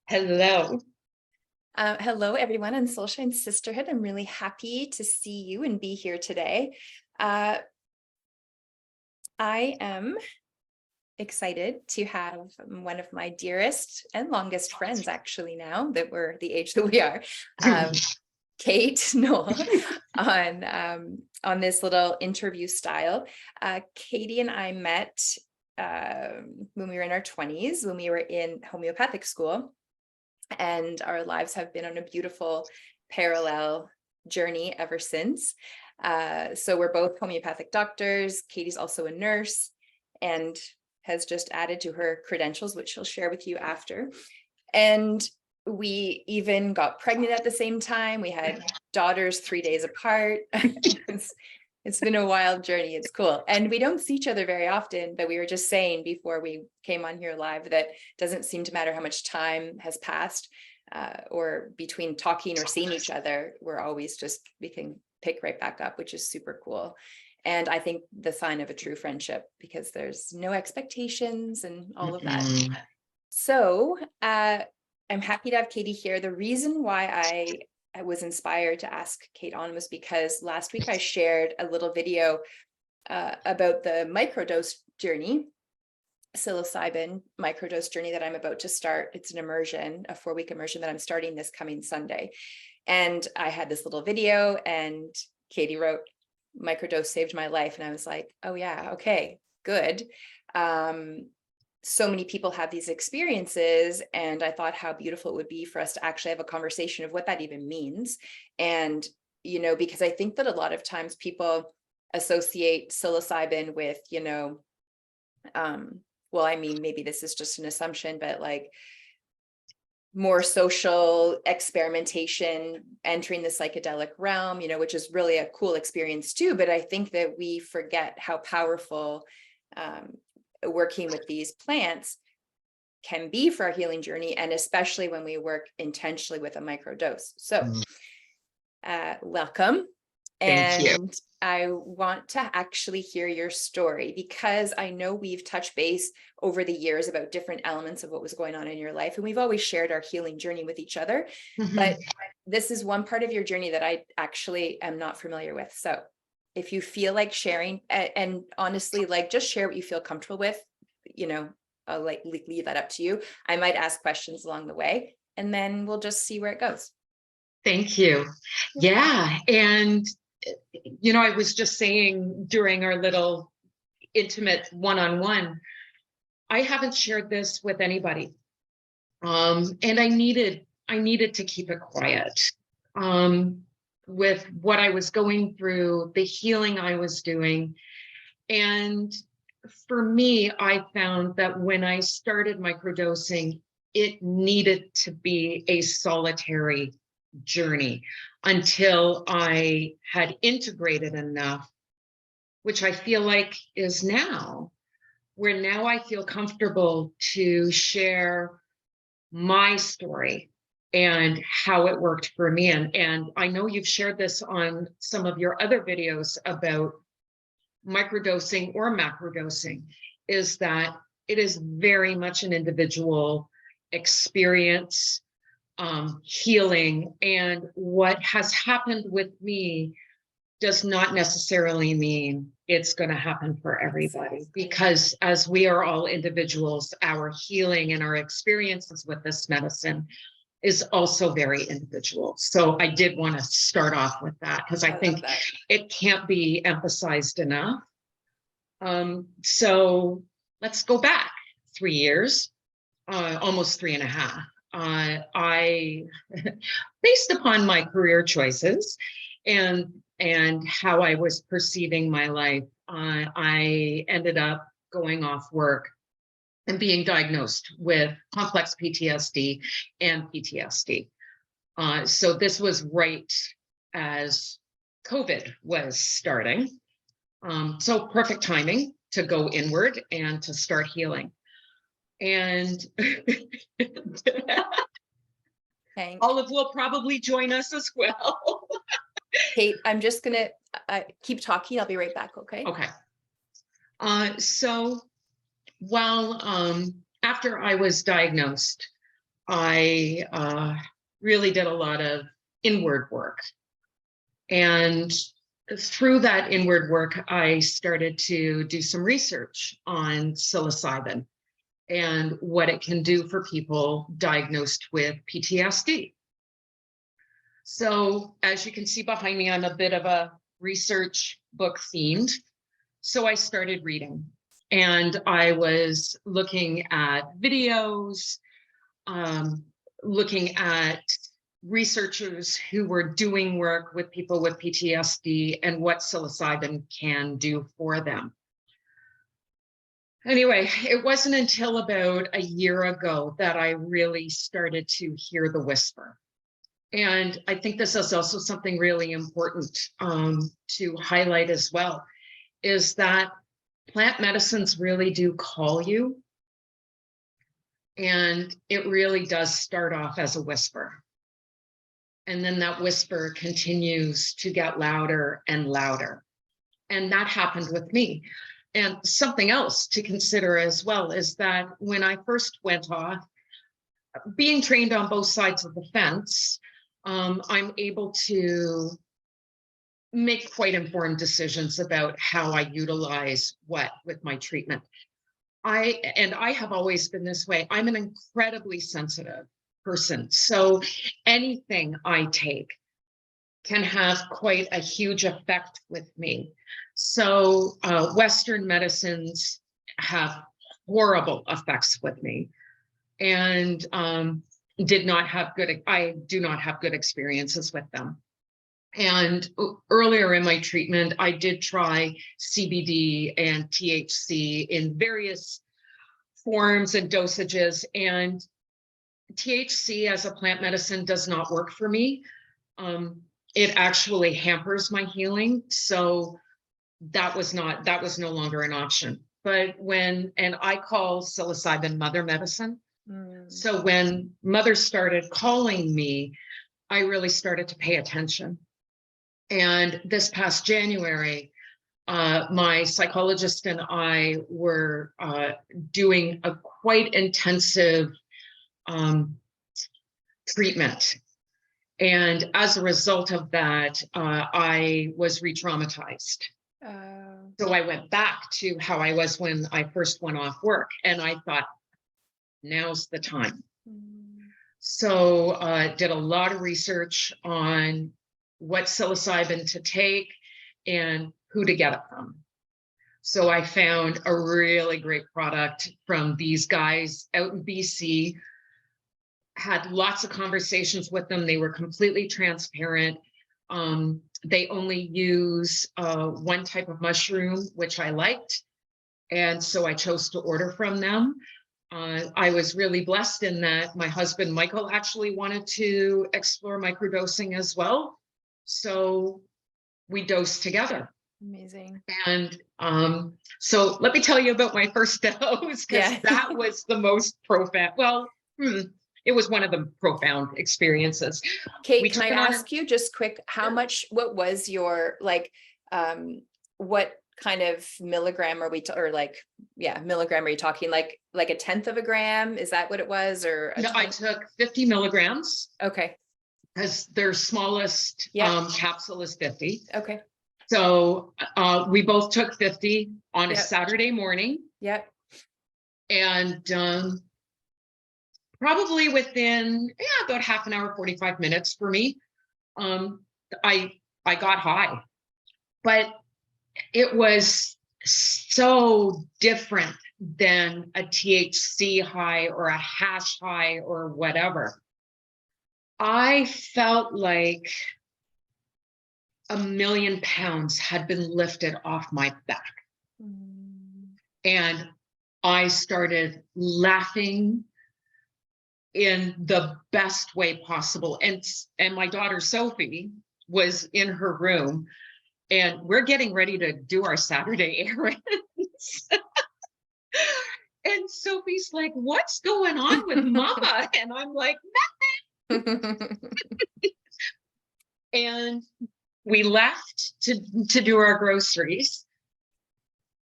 Hello. Hello, everyone in SoulShine Sisterhood. I'm really happy to see you and be here today. Uh, I am excited to have one of my dearest and longest friends, actually, now that we're the age that we are, Kate Noall, on this little interview style. Katie and I met when we were in our 20s, when we were in homeopathic school. And our lives have been on a beautiful parallel journey ever since. So we're both homeopathic doctors. Katie's also a nurse and has just added to her credentials, which she'll share with you after. And we even got pregnant at the same time. We had daughters 3 days apart. It's been a wild journey. It's cool. And we don't see each other very often, but we were just saying before we came on here live that doesn't seem to matter how much time has passed or between talking or seeing each other, we can pick right back up, which is super cool. And I think the sign of a true friendship, because there's no expectations and all of that. So I'm happy to have Katie here. The reason why I was inspired to ask Kate on was because last week I shared a little video about the microdose journey, psilocybin microdose journey that I'm about to start. It's an immersion, a 4-week immersion that I'm starting this coming Sunday. And I had this little video and Katie wrote, "Microdose saved my life." And I was like, oh yeah, okay, good. So many people have these experiences, and I thought how beautiful it would be for us to actually have a conversation of what that even means. And, because I think that a lot of times people associate psilocybin with, maybe this is just an assumption, but like more social experimentation, entering the psychedelic realm, which is really a cool experience too. But I think that we forget how powerful working with these plants can be for our healing journey, and especially when we work intentionally with a microdose. So welcome. Thank you. And I want to actually hear your story, because I know we've touched base over the years about different elements of what was going on in your life. And we've always shared our healing journey with each other. But this is one part of your journey that I actually am not familiar with. So if you feel like sharing, and honestly, like just share what you feel comfortable with, I'll leave that up to you. I might ask questions along the way, and then we'll just see where it goes. Thank you. Yeah. And, I was just saying during our little intimate one-on-one, I haven't shared this with anybody. And I needed to keep it quiet. With what I was going through, the healing I was doing. And for me, I found that when I started microdosing, it needed to be a solitary journey until I had integrated enough, which I feel like is now, where now I feel comfortable to share my story and how it worked for me. And I know you've shared this on some of your other videos about microdosing or macrodosing, is that it is very much an individual experience, healing. And what has happened with me does not necessarily mean it's going to happen for everybody, because as we are all individuals, our healing and our experiences with this medicine is also very individual. So I did want to start off with that, because I think it can't be emphasized enough. So let's go back 3 years, almost 3.5. I, based upon my career choices and how I was perceiving my life, I ended up going off work and being diagnosed with complex PTSD and PTSD. So this was right as COVID was starting. So perfect timing to go inward and to start healing. And Olive will probably join us as well. Kate, I'm just gonna keep talking. I'll be right back. Okay. Okay. So while after I was diagnosed, I really did a lot of inward work. And through that inward work, I started to do some research on psilocybin and what it can do for people diagnosed with PTSD. So as you can see behind me, I'm a bit of a research book themed. So I started reading, and I was looking at videos, looking at researchers who were doing work with people with PTSD and what psilocybin can do for them. Anyway, it wasn't until about a year ago that I really started to hear the whisper. And I think this is also something really important to highlight as well, is that plant medicines really do call you. And it really does start off as a whisper. And then that whisper continues to get louder and louder. And that happened with me. And something else to consider as well is that when I first went off, being trained on both sides of the fence, I'm able to make quite informed decisions about how I utilize what with my treatment. I have always been this way. I'm an incredibly sensitive person. So anything I take can have quite a huge effect with me. So Western medicines have horrible effects with me, and I do not have good experiences with them. And earlier in my treatment, I did try CBD and THC in various forms and dosages. And THC as a plant medicine does not work for me. It actually hampers my healing. So that was no longer an option. But and I call psilocybin mother medicine. So when mother started calling me, I really started to pay attention. And this past January, my psychologist and I were doing a quite intensive treatment. And as a result of that, I was re-traumatized. So I went back to how I was when I first went off work. And I thought, now's the time. So did a lot of research on what psilocybin to take and who to get it from. So I found a really great product from these guys out in BC, had lots of conversations with them. They were completely transparent. They only use one type of mushroom, which I liked. And so I chose to order from them. I was really blessed in that my husband, Michael, actually wanted to explore microdosing as well. So we dosed together. Amazing. And so let me tell you about my first dose, because that was the most profound. Well, it was one of the profound experiences. Kate, can I ask you just quick, what was your, what kind of milligram are we, milligram are you talking, like a 1/10 of a gram? Is that what it was? Or no, I took 50 milligrams. Okay. Because their smallest capsule is 50. Okay. So we both took 50 on a Saturday morning. Yep. And probably within about half an hour, 45 minutes for me, I got high. But it was so different than a THC high or a hash high or whatever. I felt like 1,000,000 pounds had been lifted off my back. And I started laughing in the best way possible. And my daughter, Sophie, was in her room, and we're getting ready to do our Saturday errands. And Sophie's like, "What's going on with Mama?" And I'm like, "Nothing." And we left to do our groceries.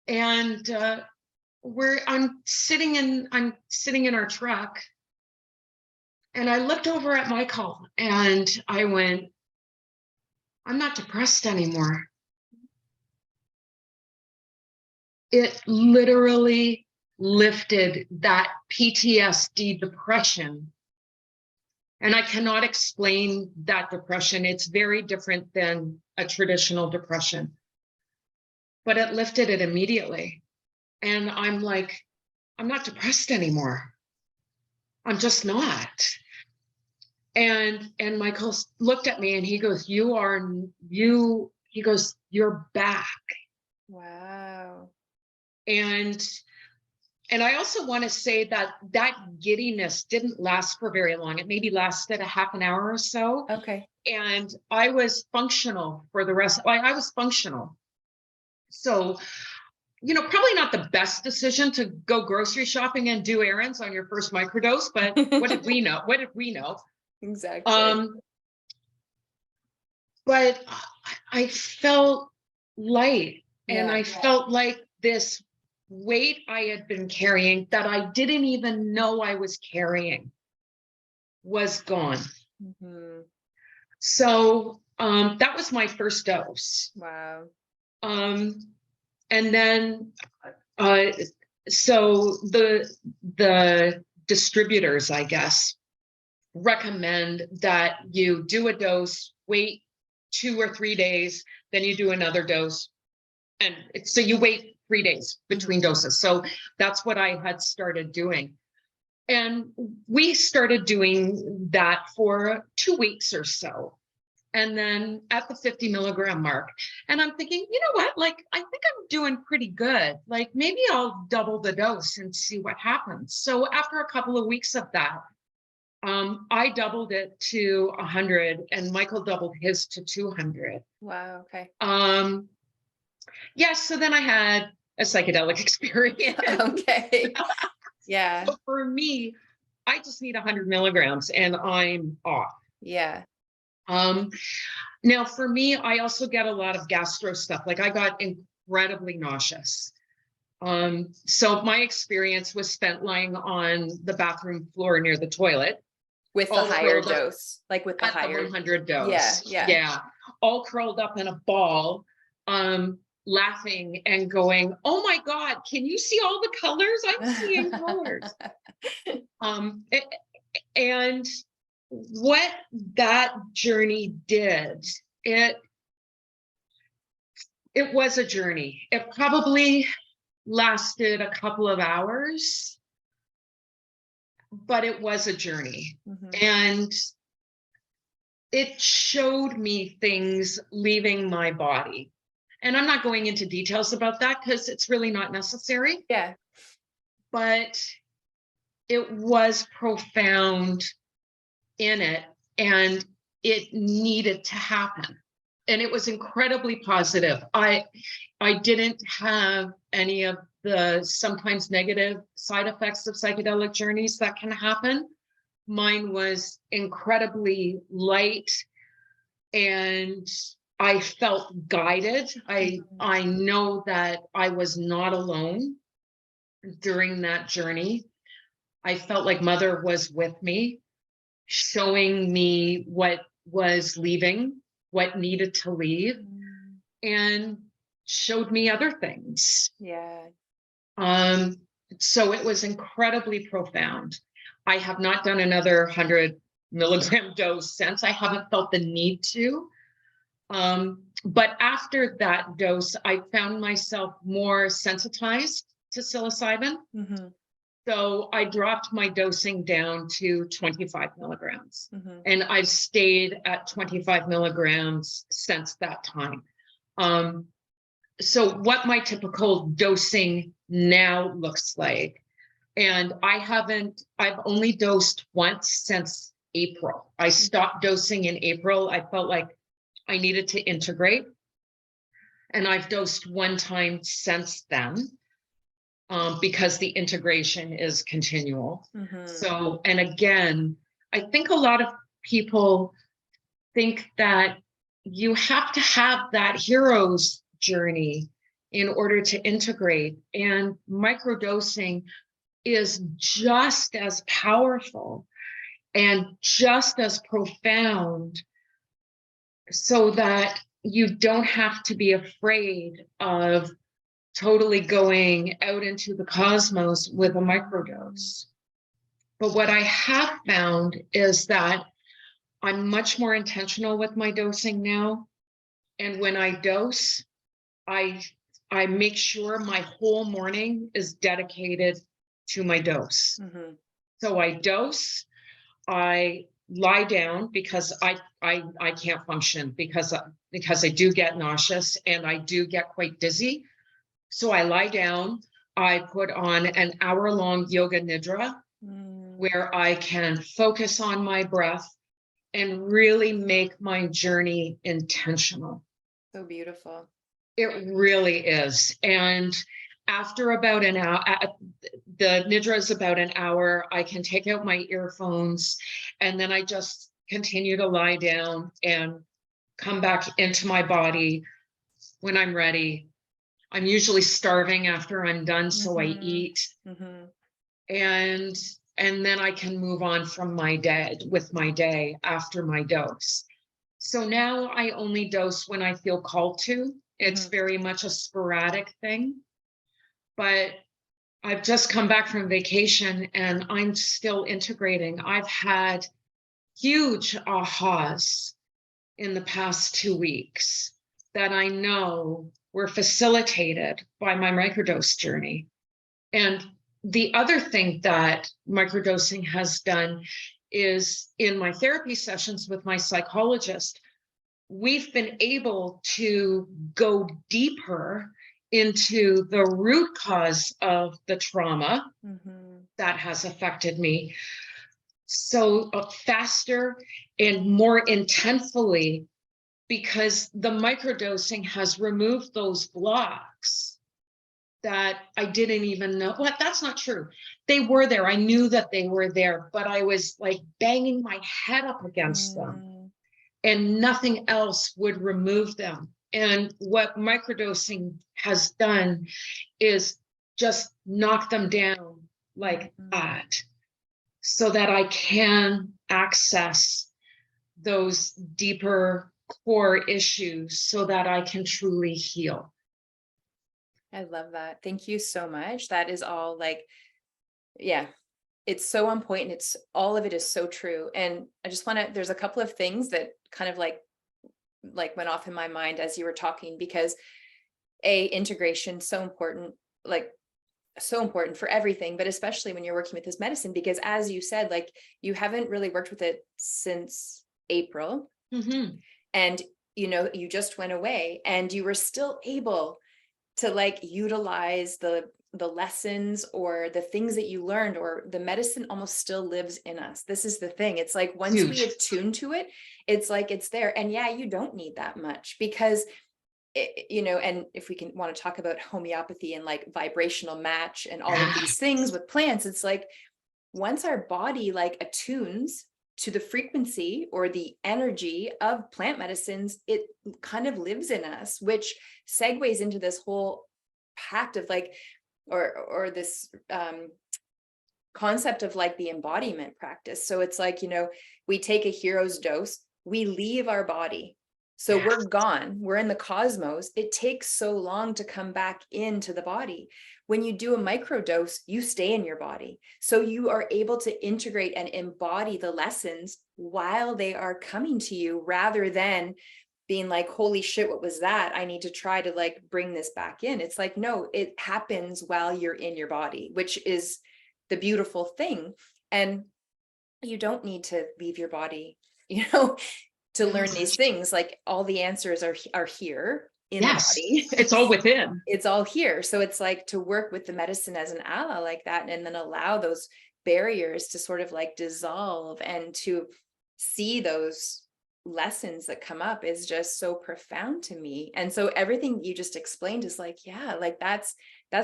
And I'm sitting in our truck, And I looked over at Michael and I went, I'm not depressed anymore. It literally lifted that PTSD depression. And I cannot explain that depression. It's very different than a traditional depression, but it lifted it immediately. And I'm like, I'm not depressed anymore. I'm just not. And Michael looked at me and he goes, he goes, you're back. Wow. And I also want to say that that giddiness didn't last for very long. It maybe lasted a half an hour or so. Okay. And I was functional for the rest. I was functional. So, probably not the best decision to go grocery shopping and do errands on your first microdose, but what did we know? What did we know? Exactly. But I felt light, and Yeah. I felt like this weight I had been carrying that I didn't even know I was carrying was gone. Mm-hmm. So that was my first dose. Wow. And then so the distributors, I guess, recommend that you do a dose, wait 2 or 3 days, then you do another dose. And so you wait 3 days between doses. So that's what I had started doing. And we started doing that for 2 weeks or so. And then at the 50 milligram mark, and I'm thinking, you know what, like, I think I'm doing pretty good. Like, maybe I'll double the dose and see what happens. So after a couple of weeks of that, I doubled it to 100 and Michael doubled his to 200. Wow. Okay. Yeah, so then I had a psychedelic experience. Okay. Yeah. But for me, I just need 100 milligrams and I'm off. Yeah. Now for me, I also get a lot of gastro stuff. Like, I got incredibly nauseous. So my experience was spent lying on the bathroom floor near the toilet. With the all higher curled up dose, like with the at the higher. 100 Yeah. dose. Yeah. All curled up in a ball, laughing and going, oh my God, can you see all the colors? I'm seeing colors. And what that journey did, it was a journey. It probably lasted a couple of hours, but it was a journey. And it showed me things leaving my body. And I'm not going into details about that because it's really not necessary. Yeah. But it was profound in it, and it needed to happen. And it was incredibly positive. I didn't have any of the sometimes negative side effects of psychedelic journeys that can happen. Mine was incredibly light, and I felt guided. I know that I was not alone during that journey. I felt like Mother was with me, showing me what was leaving, what needed to leave, and showed me other things. Yeah. So it was incredibly profound. I have not done another 100 milligram dose since. I haven't felt the need to. But after that dose, I found myself more sensitized to psilocybin. So I dropped my dosing down to 25 milligrams. And I've stayed at 25 milligrams since that time. So what my typical dosing now looks like, and I've only dosed once since April. I stopped dosing in April. I felt like I needed to integrate. And I've dosed one time since then, because the integration is continual. So, and again, I think a lot of people think that you have to have that hero's journey in order to integrate. And microdosing is just as powerful. and just as profound, so that you don't have to be afraid of totally going out into the cosmos with a microdose. But what I have found is that I'm much more intentional with my dosing now. And when I dose, I I make sure my whole morning is dedicated to my dose. Mm-hmm. So I dose, I lie down because I can't function because I do get nauseous and I do get quite dizzy. So I lie down, I put on an hour-long yoga nidra where I can focus on my breath and really make my journey intentional. So beautiful. It really is. And after about an hour, the nidra is about an hour, I can take out my earphones and then I just continue to lie down and come back into my body when I'm ready. I'm usually starving after I'm done, so I eat. Mm-hmm. And then I can move on from my day with my day after my dose. So now I only dose when I feel called to. It's very much a sporadic thing, but I've just come back from vacation and I'm still integrating. I've had huge ahas in the past 2 weeks that I know were facilitated by my microdose journey. And the other thing that microdosing has done is in my therapy sessions with my psychologist, we've been able to go deeper into the root cause of the trauma that has affected me. So faster and more intentfully, because the microdosing has removed those blocks that I didn't even know. What? That's not true. They were there. I knew that they were there, but I was like banging my head up against them and nothing else would remove them. And what microdosing has done is just knock them down like that so that I can access those deeper core issues so that I can truly heal. I love that. Thank you so much. That is all like, yeah, it's so on point and it's all of it is so true. And I just want to, there's a couple of things that kind of like went off in my mind as you were talking, because integration, so important, like so important for everything, but especially when you're working with this medicine, because as you said, like you haven't really worked with it since April. And, you just went away and you were still able to like utilize the lessons or the things that you learned, or the medicine almost still lives in us. This is the thing. It's like once we attune to it, it's like it's there. And yeah, you don't need that much because and if we can want to talk about homeopathy and like vibrational match and all of these things with plants, it's like once our body like attunes to the frequency or the energy of plant medicines, it kind of lives in us, which segues into this whole pact of like, or this concept of like the embodiment practice. So it's like, we take a hero's dose, we leave our body. So we're gone, we're in the cosmos. It takes so long to come back into the body. When you do a microdose, you stay in your body. So you are able to integrate and embody the lessons while they are coming to you, rather than being like, holy shit, what was that? I need to try to like bring this back in. It's like, no, it happens while you're in your body, which is the beautiful thing. And you don't need to leave your body, to learn these things. Like all the answers are here in the body. It's all within. It's all here. So it's like to work with the medicine as an ally like that, and then allow those barriers to sort of like dissolve, and to see those lessons that come up is just so profound to me. And so everything you just explained is like, yeah, like that's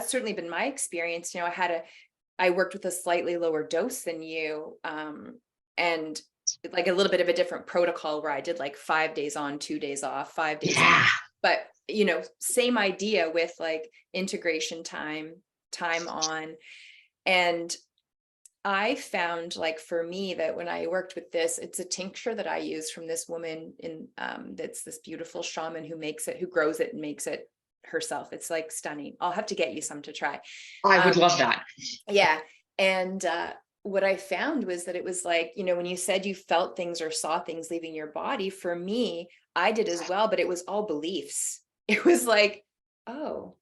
certainly been my experience. I worked with a slightly lower dose than you, and like a little bit of a different protocol where I did like 5 days on, 2 days off, 5 days on. But same idea with like integration time on. And I found, like, for me, that when I worked with this, it's a tincture that I use from this woman in that's this beautiful shaman who makes it, who grows it and makes it herself. It's like stunning. I'll have to get you some to try. I would Um, love that. yeah. And what I found was that it was like, when you said you felt things or saw things leaving your body, for me, I did as well, but it was all beliefs. It was like, oh,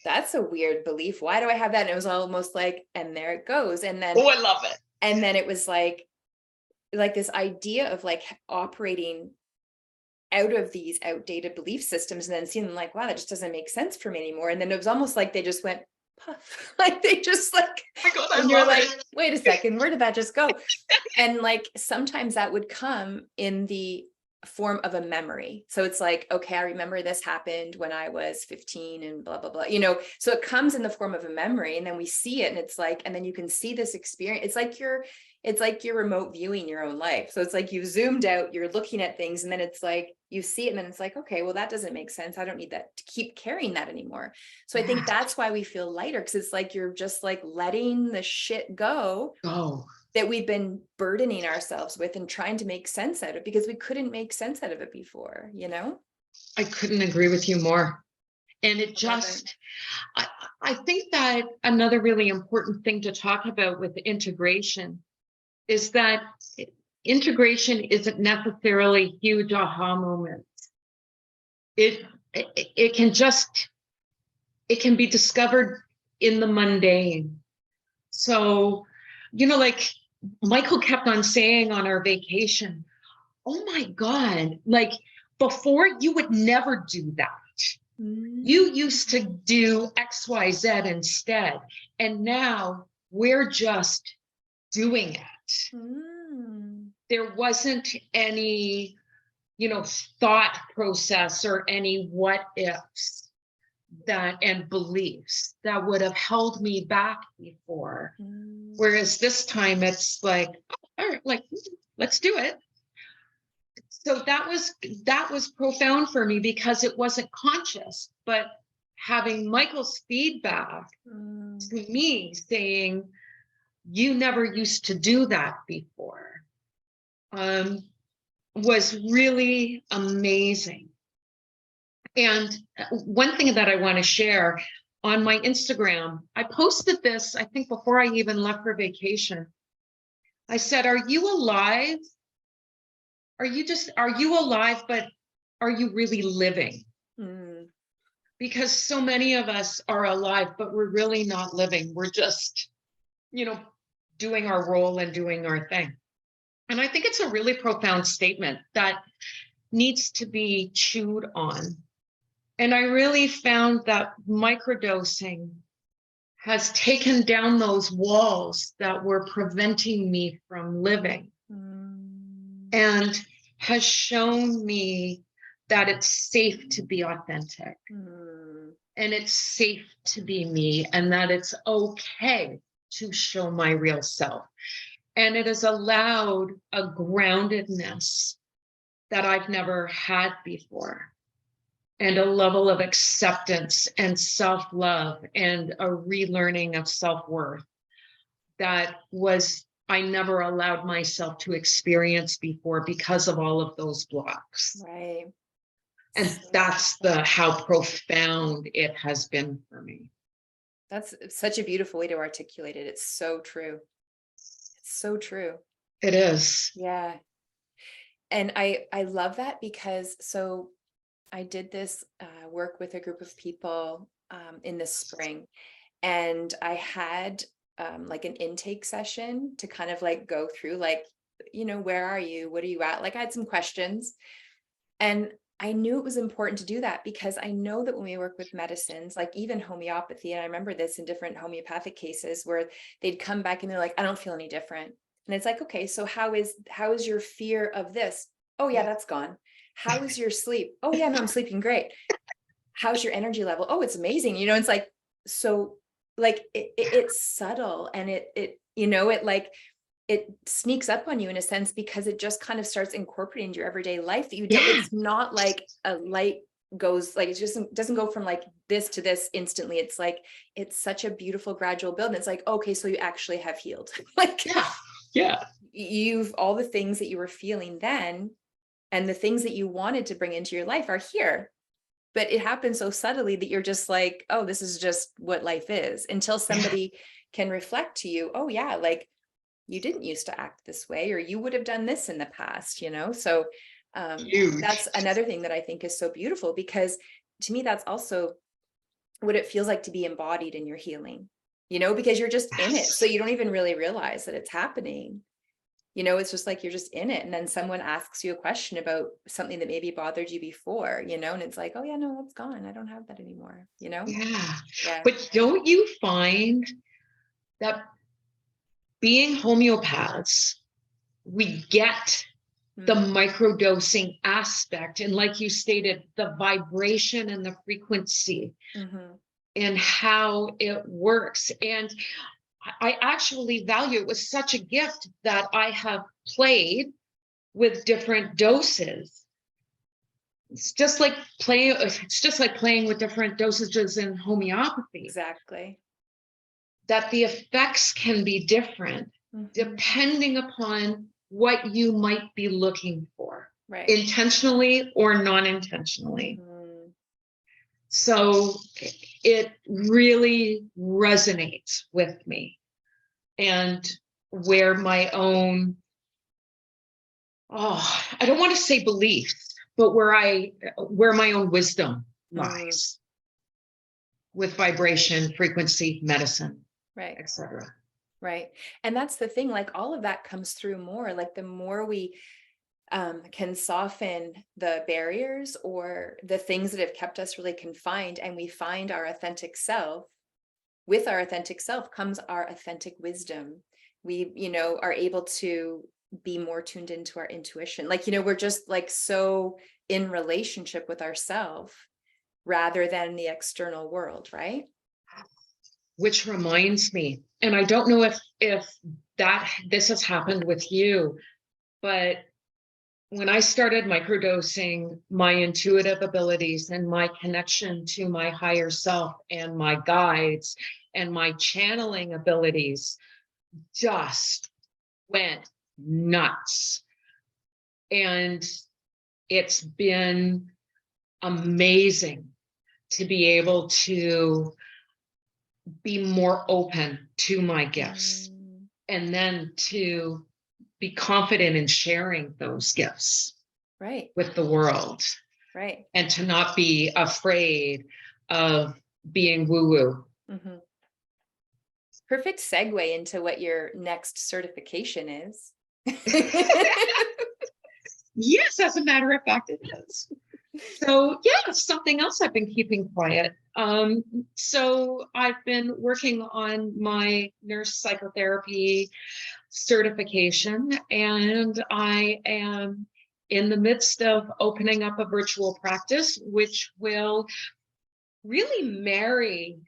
that's a weird belief. Why do I have that? And it was almost like, and there it goes. Oh, I love it. And then it was like this idea of like operating out of these outdated belief systems and then seeing them like, wow, that just doesn't make sense for me anymore. And then it was almost like they just went puff, like they just like, Oh my God, I and you're love like, it. wait a second, where did that just go? And like, sometimes that would come in the form of a memory. So it's like, okay, I remember this happened when I was 15 and blah, blah, blah, so it comes in the form of a memory, and then we see it and it's like, and then you can see this experience. It's like you're remote viewing your own life. So it's like you've zoomed out, you're looking at things, and then it's like you see it and then it's like, okay, well, that doesn't make sense. I don't need that to keep carrying that anymore. So I think that's why we feel lighter, because it's like you're just like letting the shit go that we've been burdening ourselves with and trying to make sense out of, because we couldn't make sense out of it before, I couldn't agree with you more. And it I love just, I think that another really important thing to talk about with integration is that integration isn't necessarily huge aha moments. It can just, it can be discovered in the mundane. So, like Michael kept on saying on our vacation, oh my God, like before you would never do that. You used to do X, Y, Z instead. And now we're just doing it. There wasn't any, thought process or any what ifs and beliefs that would have held me back before. Whereas this time it's like, all right, like, let's do it. So that was profound for me because it wasn't conscious, but having Michael's feedback to me saying, you never used to do that before, was really amazing. And one thing that I want to share on my Instagram, I posted this, I think before I even left for vacation. I said, are you alive? Are you alive, but are you really living? Because so many of us are alive, but we're really not living. We're just, doing our role and doing our thing. And I think it's a really profound statement that needs to be chewed on. And I really found that microdosing has taken down those walls that were preventing me from living. And has shown me that it's safe to be authentic. And it's safe to be me, and that it's okay to show my real self. And it has allowed a groundedness that I've never had before, and a level of acceptance and self-love and a relearning of self-worth that was I never allowed myself to experience before because of all of those blocks. Right. And that's how profound it has been for me. That's such a beautiful way to articulate it. It's so true. It's so true. It is. Yeah. And I love that, because so I did this work with a group of people in the spring, and I had like an intake session to kind of like go through, like, where are you? What are you at? Like, I had some questions, and I knew it was important to do that, because I know that when we work with medicines, like even homeopathy, and I remember this in different homeopathic cases where they'd come back and they're like, I don't feel any different. And it's like, okay, so how is your fear of this? Oh yeah, that's gone. How is your sleep? Oh yeah, no, I'm sleeping great. How's your energy level? Oh, it's amazing. It's like, so like it's subtle, and it like it sneaks up on you in a sense, because it just kind of starts incorporating into your everyday life that you don't, it's not like a light goes like, it just doesn't go from like this to this instantly. It's like, it's such a beautiful gradual build. And it's like, okay, so you actually have healed. Like, Yeah. you've, all the things that you were feeling then and the things that you wanted to bring into your life are here. But it happens so subtly that you're just like, oh, this is just what life is, until somebody can reflect to you, oh yeah, like you didn't used to act this way, or you would have done this in the past, you know? So Huge. that's another thing that I think is so beautiful, because to me, that's also what it feels like to be embodied in your healing, you know, because you're just in it. So you don't even really realize that it's happening. You know, it's just like you're just in it. And then someone asks you a question about something that maybe bothered you before, you know, and it's like, oh yeah, no, that's gone. I don't have that anymore, you know? Yeah. Yeah. But don't you find that being homeopaths, we get the Mm, microdosing aspect, and like you stated, the vibration and the frequency mhm. and how it works. And I actually value it. Was such a gift that I have played with different doses. It's just like playing with different dosages in homeopathy, Exactly. that the effects can be different Mhm. depending upon what you might be looking for, Right. intentionally or non-intentionally. Mm, So it really resonates with me, and where my own, I don't want to say beliefs, but where my own wisdom mm, lies with vibration, frequency, medicine, right. etc. Right. And that's the thing, like all of that comes through more, like the more we can soften the barriers or the things that have kept us really confined, and we find our authentic self. With our authentic self comes our authentic wisdom. We, you know, are able to be more tuned into our intuition. Like, you know, we're just like so in relationship with ourself rather than the external world, right? Which reminds me, and I don't know if that this has happened with you, but when I started microdosing, my intuitive abilities and my connection to my higher self and my guides and my channeling abilities just went nuts. And it's been amazing to be able to be more open to my gifts, Mm, and then to be confident in sharing those gifts right, with the world, right. and to not be afraid of being woo woo. Mhm. Perfect segue into what your next certification is. Yes, as a matter of fact, it is. So yeah, something else I've been keeping quiet. So I've been working on my nurse psychotherapy certification, and I am in the midst of opening up a virtual practice, which will really marry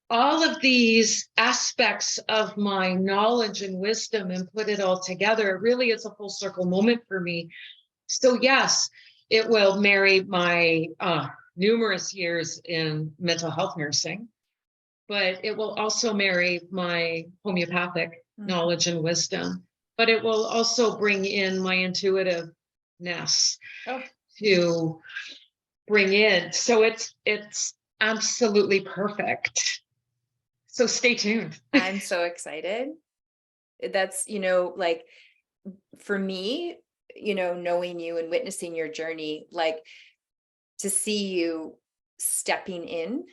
all of these aspects of my knowledge and wisdom and put it all together. It really is a full circle moment for me. So yes, it will marry my numerous years in mental health nursing, but it will also marry my homeopathic Mhm. knowledge and wisdom. But it will also bring in my intuitiveness Oh, to bring in. So it's absolutely perfect. So stay tuned. I'm so excited. That's, you know, like for me, you know, knowing you and witnessing your journey, like to see you stepping in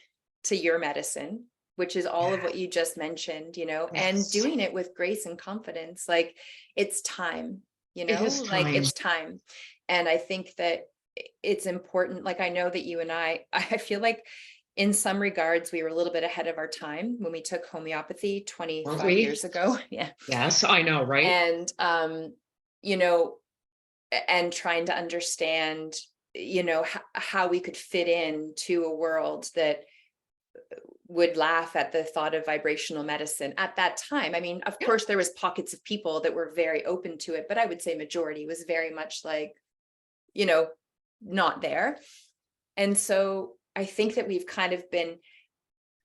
to your medicine, which is all of Yeah. what you just mentioned, you know, and Yes, doing it with grace and confidence. Like it's time, you it know, is like time. it's time. And I think that it's important. Like I know that you and I feel like in some regards, we were a little bit ahead of our time when we took homeopathy Weren't 25 we? years ago. Yeah. Yes, I know, right? And, you know, and trying to understand, you know, how we could fit into a world that would laugh at the thought of vibrational medicine at that time. I mean, of Yeah. course, there was pockets of people that were very open to it, but I would say majority was very much like, you know, not there. And so I think that we've kind of been,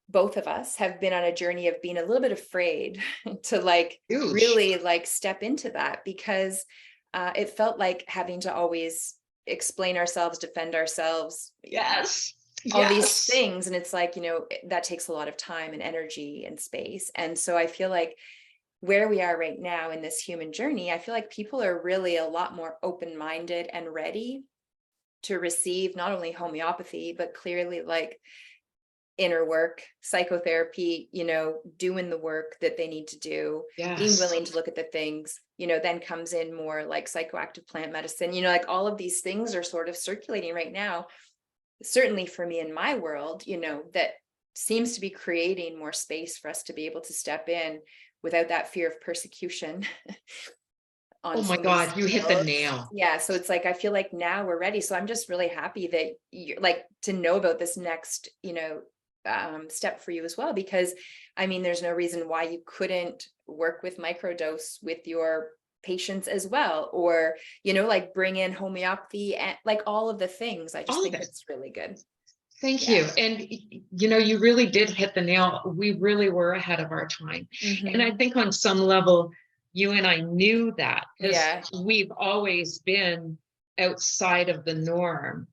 both of us have been on a journey of being a little bit afraid to like Huge. really like step into that, because it felt like having to always explain ourselves, defend ourselves, Yes. all these Yes. things. And it's like, that takes a lot of time and energy and space. And so I feel like where we are right now in this human journey, I feel like people are really a lot more open-minded and ready to receive not only homeopathy, but clearly like inner work, psychotherapy, doing the work that they need to do, being Yes. willing to look at the things, then comes in more like psychoactive plant medicine, like all of these things are sort of circulating right now. Certainly for me in my world, that seems to be creating more space for us to be able to step in without that fear of persecution. On Oh my somebody's God, you hit the field. nail. Yeah. So it's like, I feel like now we're ready. So I'm just really happy that you're like to know about this next, step for you as well, because I mean, there's no reason why you couldn't work with microdose with your patients as well, or, like bring in homeopathy and like all of the things. I just All of think it. it's really good. Thank Yeah. you. And, you really did hit the nail. We really were ahead of our time. And I Mhm. think on some level, you and I knew that because Yeah. we've always been outside of the norm.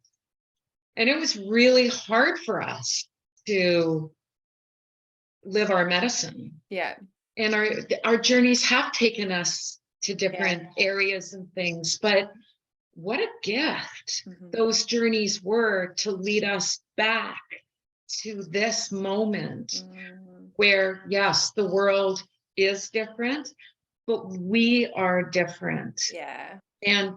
And it was really hard for us to live our medicine. Yeah. And our journeys have taken us to different Yeah. areas and things, but what a gift Mhm. those journeys were to lead us back to this moment Mhm. where, yes, the world is different, but we are different. Yeah. And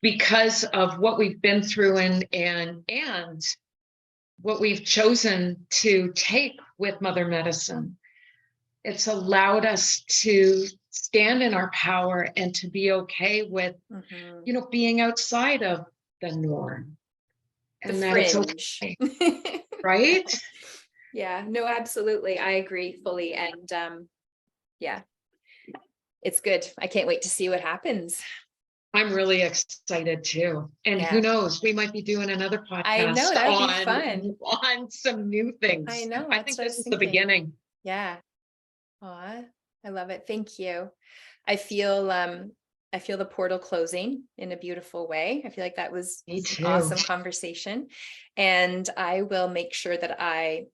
because of what we've been through and what we've chosen to take with Mother Medicine, it's allowed us to stand in our power and to be okay with, Mhm. being outside of the norm. The And that it's fringe. okay, right? Yeah, no, absolutely. I agree fully. And yeah, it's good. I can't wait to see what happens. I'm really excited too. And who Yeah, knows, we might be doing another I know podcast that would be fun. on some new I things. know, I that's think what I this was is the thinking. beginning. Yeah. Aw, I love it. Thank you. I feel the portal closing in a beautiful way. I feel like that was Me an too. awesome conversation. And I will make sure that I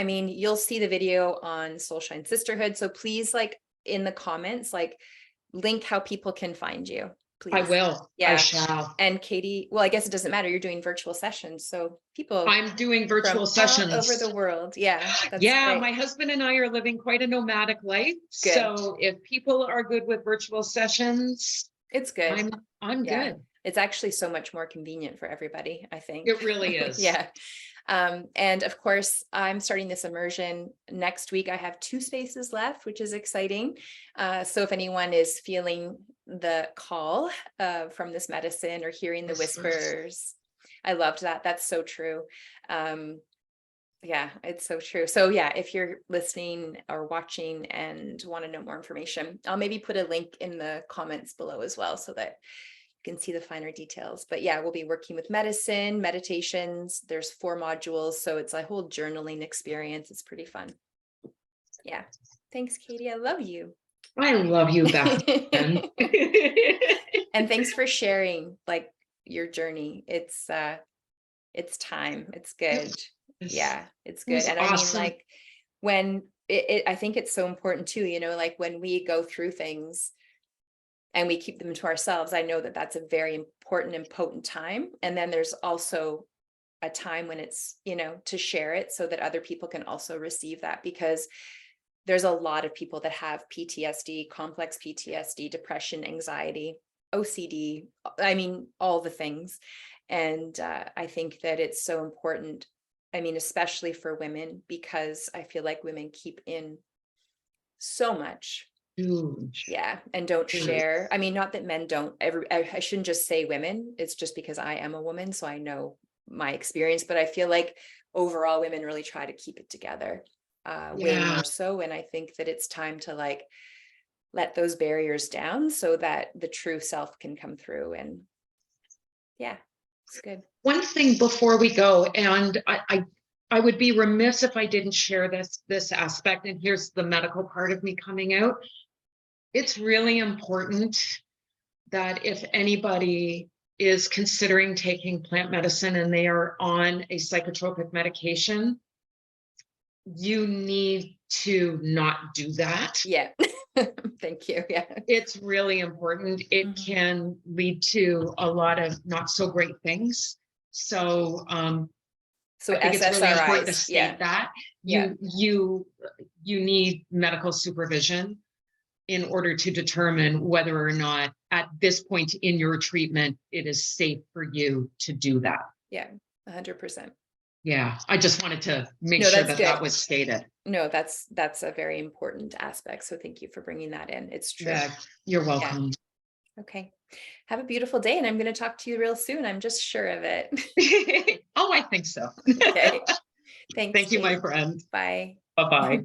mean, you'll see the video on SoulShine Sisterhood. So please, like in the comments, like link how people can find you, I please. will. I Yeah. shall. And Katie, well, I guess it doesn't matter. You're doing virtual sessions. So people I'm doing virtual from all over sessions. the world. Yeah, that's Yeah, great. my husband and I are living quite a nomadic life. Good. So if people are good with virtual sessions, It's good. I'm Yeah. good. It's actually so much more convenient for everybody, I think. It really is. Yeah. And of course, I'm starting this immersion next week. I have 2 spaces left, which is exciting. So if anyone is feeling the call from this medicine or hearing the whispers, I loved that. That's so true. Yeah, it's so true. So yeah, if you're listening or watching and want to know more information, I'll maybe put a link in the comments below as well so that you can see the finer details. But yeah, we'll be working with medicine, meditations. There's 4 modules, so it's a whole journaling experience. It's pretty fun. Yeah. Thanks, Katie. I love you. I love you, Beth. And thanks for sharing like your journey. It's time. It's good. Yeah, it's It good. was And I mean, awesome. like when I think it's so important too, like when we go through things and we keep them to ourselves, I know that that's a very important and potent time. And then there's also a time when it's, to share it so that other people can also receive that, because there's a lot of people that have PTSD, complex PTSD, depression, anxiety, OCD, I mean, all the things. And I think that it's so important. I mean, especially for women, because I feel like women keep in so much. Huge. Yeah. And don't Huge. share. I mean, not that men don't I shouldn't just say women. It's just because I am a woman. So I know my experience, but I feel like overall women really try to keep it together way Yeah. more so. And I think that it's time to like let those barriers down so that the true self can come through. And yeah. It's good. One thing before we go, and I would be remiss if I didn't share this aspect, and here's the medical part of me coming out. It's really important that if anybody is considering taking plant medicine and they are on a psychotropic medication, you need to not do that. Yeah. Thank you. Yeah. It's really important. It Mhm. can lead to a lot of not so great things. So So I think it's really important to SSRIs. state Yeah. that Yeah. you need medical supervision in order to determine whether or not at this point in your treatment it is safe for you to do that. Yeah. 100%. Yeah, I just wanted to make No, sure that's that that good. was stated. No, that's a very important aspect. So thank you for bringing that in. It's true. Yeah, you're Yeah. welcome. Okay. Have a beautiful day. And I'm going to talk to you real soon. I'm just sure of it. Oh, I think so. Okay. Thanks, Thank you, my Kate. friend. Bye. Bye-bye.